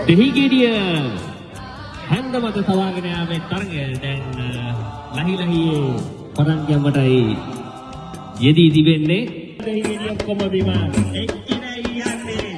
දෙහිගෙඩිය හැන්ද මත සවාගෙන යාමේ තරගය දැන් ලහිලහියේ පටන් ගැනීමටයි යෙදී තිබෙන්නේ. දෙහිගෙඩිය ඔක්කොම බිම එක්කිනයි යන්නේ.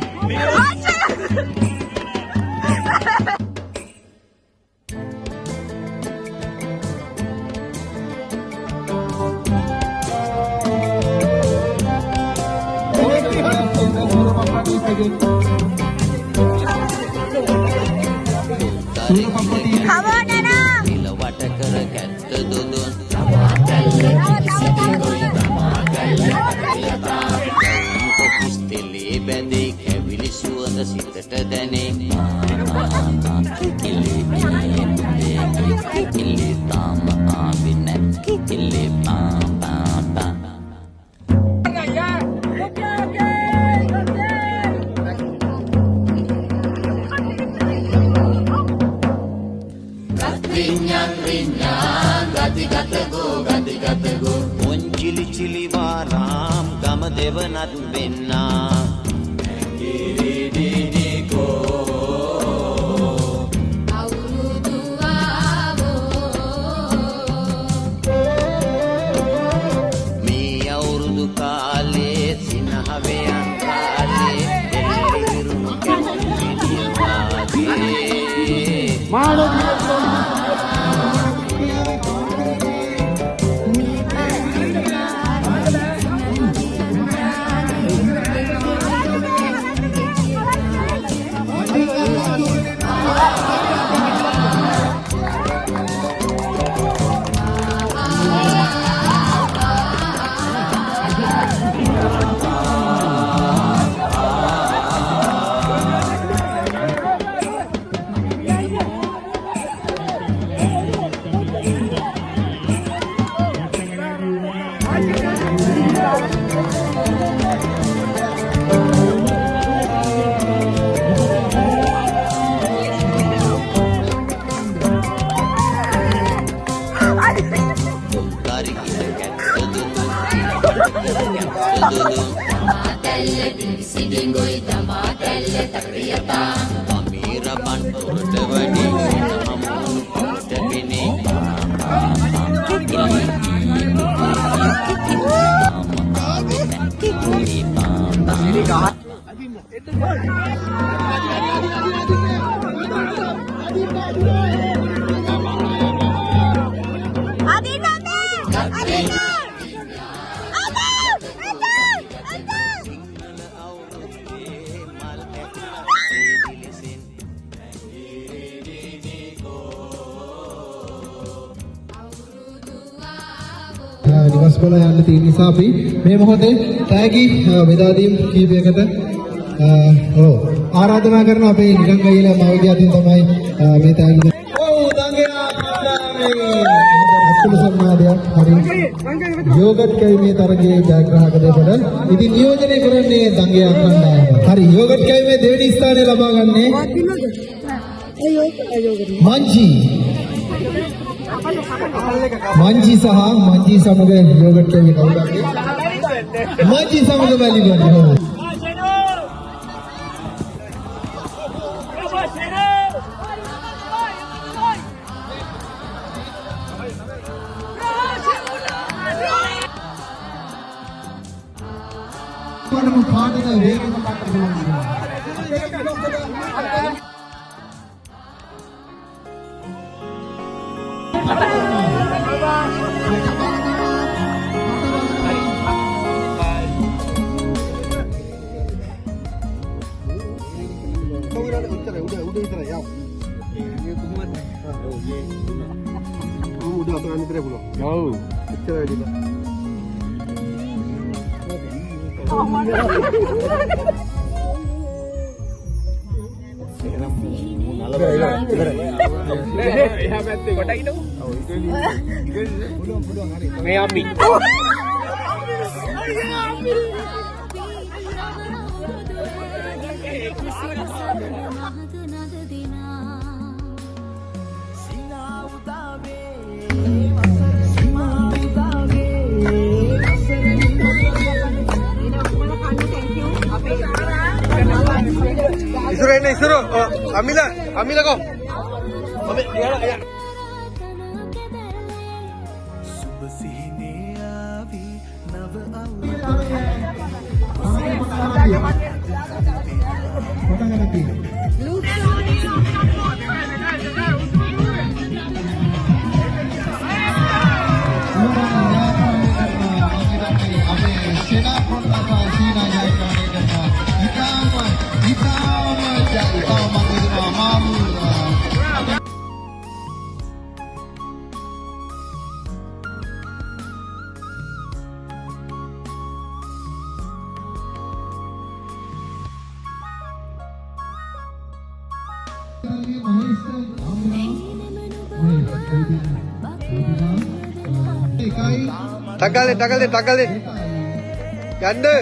නිවස් වල යන්න තියෙන නිසා අපි මේ මොහොතේ තෑගි බෙදා දීම් කීපයකට ආරාධනා කරනවා අපේ නිකන් ගයිලා මවගේ අතින් තමයි මේ තෑගි දංගයා අත්තුල සම්මාදයක් හරි යෝගට් කැවීමේ තරගයේ ජයග්‍රාහක දෙපළ ඉතින් නියෝජනය කරන්නේ දංගයා කණ්ඩායම. හරි යෝගට් කැවීමේ දෙවෙනි ස්ථානය ලබා ගන්නේ मंजी सह मंजी समग योगट के मंजी समग valley udah tengah meter belum? Jauh. Kecil juga. Disuruh. Oh, Amila kau. Ambil, ya. Tagal deh. Ganda.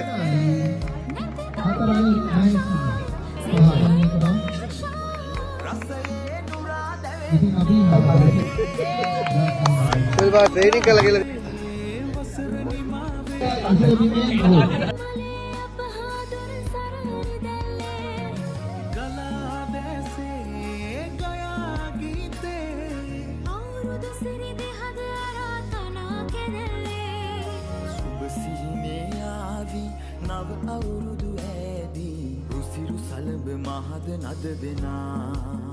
Coba training ka lagi. නව අවුරුදු ඇදී උසිරු සලඹ මහද නද දෙනා